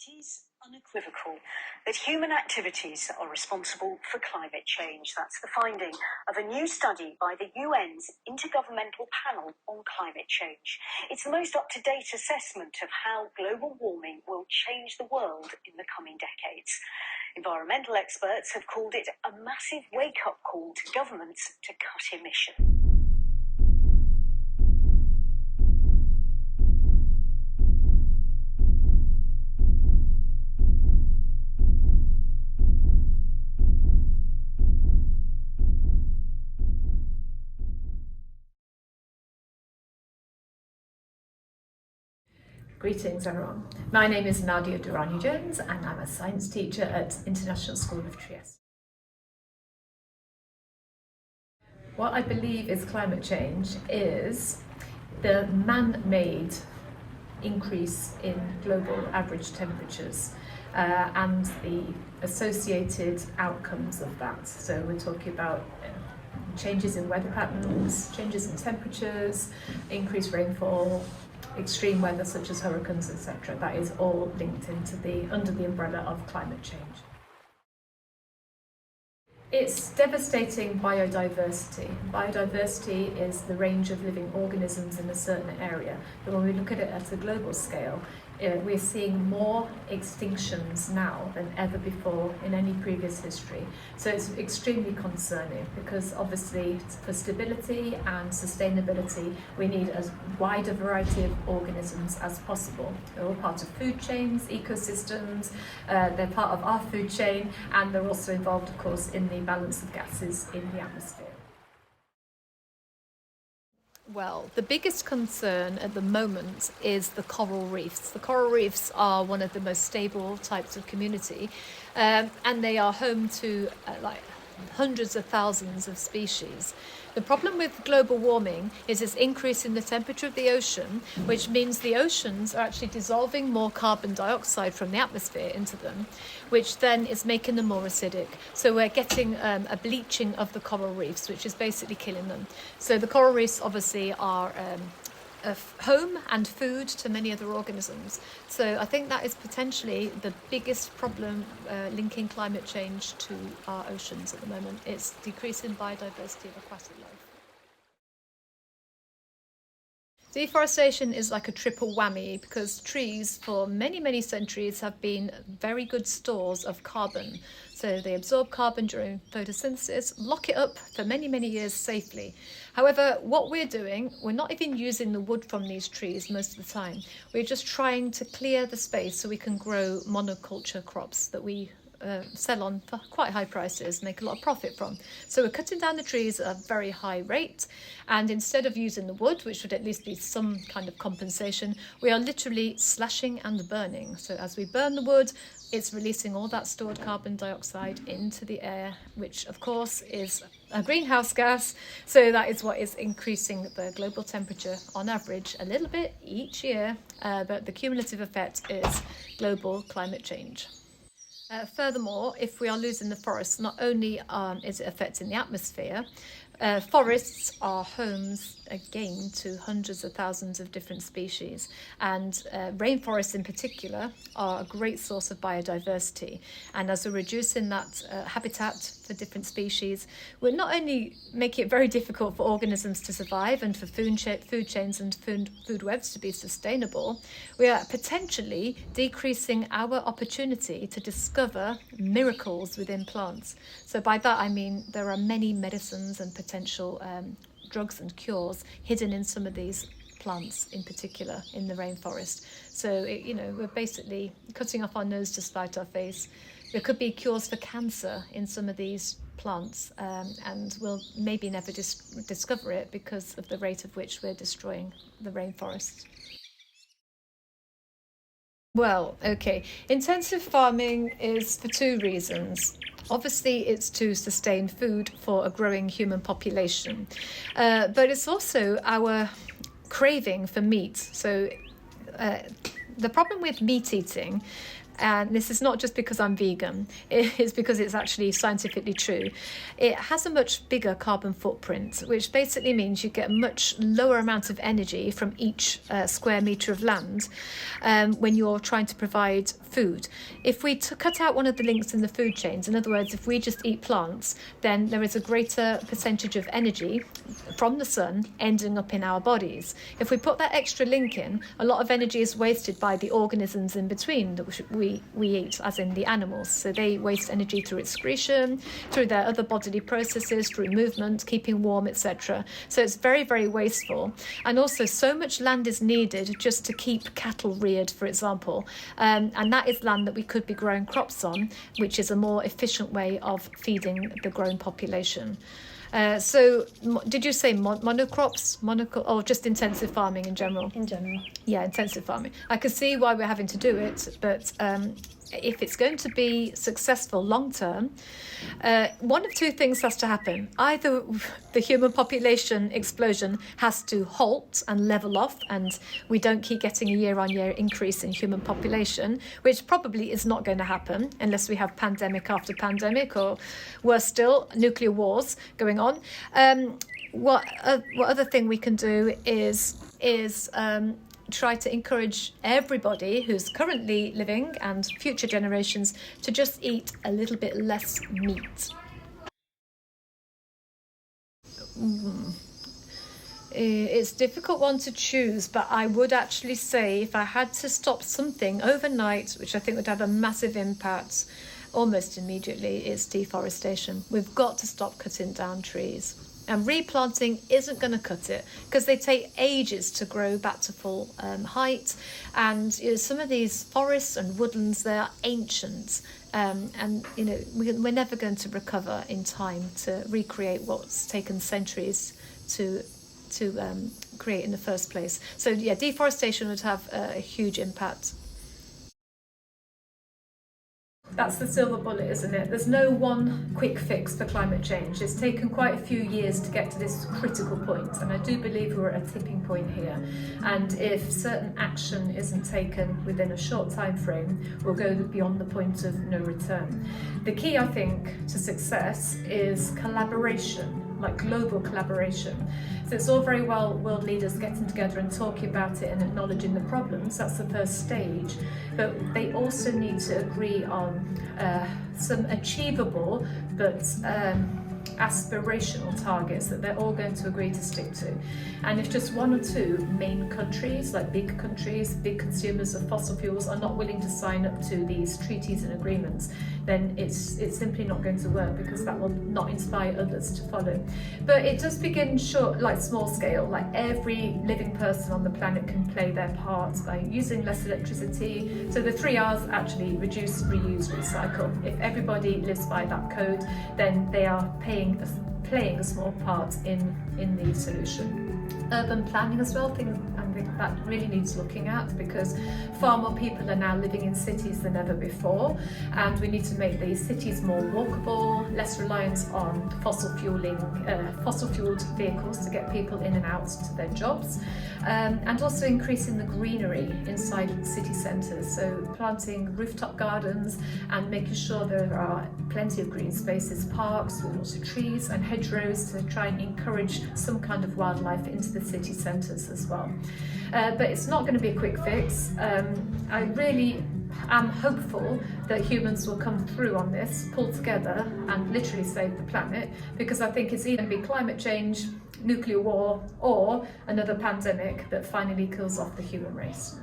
It is unequivocal that human activities are responsible for climate change. That's the finding of a new study by the UN's Intergovernmental Panel on Climate Change. It's the most up-to-date assessment of how global warming will change the world in the coming decades. Environmental experts have called it a massive wake-up call to governments to cut emissions. Greetings everyone, my name is Durrani-Jones and I'm a science teacher at International School of Trieste. What I believe is climate change is the man-made increase in global average temperatures and the associated outcomes of that. So we're talking about changes in weather patterns, changes in temperatures, increased rainfall, extreme weather such as hurricanes, etc. That is all linked into under the umbrella of climate change. It's devastating biodiversity. Biodiversity is the range of living organisms in a certain area, but when we look at it at a global scale, we're seeing more extinctions now than ever before in any previous history. So it's extremely concerning because obviously for stability and sustainability we need as wide a variety of organisms as possible. They're all part of food chains, ecosystems, they're part of our food chain, and they're also involved of course in the balance of gases in the atmosphere. Well, the biggest concern at the moment is the coral reefs. The coral reefs are one of the most stable types of community, and they are home to like hundreds of thousands of species. The problem with global warming is this increase in the temperature of the ocean, which means the oceans are actually dissolving more carbon dioxide from the atmosphere into them, which then is making them more acidic. So we're getting a bleaching of the coral reefs, which is basically killing them. So the coral reefs obviously are a home and food to many other organisms. So I think that is potentially the biggest problem linking climate change to our oceans at the moment. It's decreasing biodiversity of aquatic life. Deforestation is like a triple whammy because trees for many, many centuries have been very good stores of carbon. So they absorb carbon during photosynthesis, lock it up for many, many years safely. However, what we're doing, we're not even using the wood from these trees most of the time. We're just trying to clear the space so we can grow monoculture crops that we sell on for quite high prices, make a lot of profit from. So we're cutting down the trees at a very high rate, and instead of using the wood, which would at least be some kind of compensation, we are literally slashing and burning. So as we burn the wood, it's releasing all that stored carbon dioxide into the air, which of course is a greenhouse gas. So that is what is increasing the global temperature on average a little bit each year, but the cumulative effect is global climate change. Furthermore, if we are losing the forests, not only is it affecting the atmosphere, forests are homes again to hundreds of thousands of different species, and rainforests in particular are a great source of biodiversity. And as we're reducing that habitat for different species, we're not only making it very difficult for organisms to survive and for food chains and food webs to be sustainable, we are potentially decreasing our opportunity to discover miracles within plants. So by that I mean there are many medicines and potential drugs and cures hidden in some of these plants, in particular in the rainforest. So we're basically cutting off our nose to spite our face. There could be cures for cancer in some of these plants, and we'll maybe never discover it because of the rate at which we're destroying the rainforest. Well, okay, intensive farming is for two reasons. Obviously, it's to sustain food for a growing human population, but it's also our craving for meat. So the problem with meat eating and this is not just because I'm vegan, it's because it's actually scientifically true. It has a much bigger carbon footprint, which basically means you get a much lower amount of energy from each square metre of land when you're trying to provide food. If we cut out one of the links in the food chains, in other words, if we just eat plants, then there is a greater percentage of energy from the sun ending up in our bodies. If we put that extra link in, a lot of energy is wasted by the organisms in between that we eat, as in the animals. So they waste energy through excretion, through their other bodily processes, through movement, keeping warm, etc. So it's very, very wasteful. And also so much land is needed just to keep cattle reared, for example. And that is land that we could be growing crops on, which is a more efficient way of feeding the growing population. So did you say monocrops, or just intensive farming in general? In general. Yeah, intensive farming. I can see why we're having to do it, but if it's going to be successful long term, one of two things has to happen. Either the human population explosion has to halt and level off, and we don't keep getting a year-on-year increase in human population, which probably is not going to happen unless we have pandemic after pandemic, or worse still, nuclear wars going on. What other thing we can do is try to encourage everybody who's currently living and future generations to just eat a little bit less meat. It's a difficult one to choose, but I would actually say if I had to stop something overnight, which I think would have a massive impact almost immediately, is deforestation. We've got to stop cutting down trees. And replanting isn't going to cut it, because they take ages to grow back to full height. And some of these forests and woodlands, they are ancient. And we're never going to recover in time to recreate what's taken centuries to create in the first place. So yeah, deforestation would have a huge impact. That's the silver bullet, isn't it? There's no one quick fix for climate change. It's taken quite a few years to get to this critical point, and I do believe we're at a tipping point here. And if certain action isn't taken within a short time frame, we'll go beyond the point of no return. The key, I think, to success is collaboration, like global collaboration. So it's all very well world leaders getting together and talking about it and acknowledging the problems. That's the first stage. But they also need to agree on some achievable but aspirational targets that they're all going to agree to stick to. And if just one or two main countries, like big countries, big consumers of fossil fuels, are not willing to sign up to these treaties and agreements, then it's simply not going to work, because that will not inspire others to follow. But it does begin short, like small scale, like every living person on the planet can play their part by using less electricity. So the 3 R's actually: reduce, reuse, recycle. If everybody lives by that code, then they are playing a small part in the solution. Urban planning as well, I think that really needs looking at, because far more people are now living in cities than ever before, and we need to make these cities more walkable, less reliant on fossil fueled vehicles to get people in and out to their jobs, and also increasing the greenery inside of the city centres, so planting rooftop gardens and making sure there are plenty of green spaces, parks with lots of trees and hedgerows to try and encourage some kind of wildlife into the city centres as well. But it's not going to be a quick fix. I really am hopeful that humans will come through on this, pull together and literally save the planet, because I think it's either going to be climate change, nuclear war, or another pandemic that finally kills off the human race.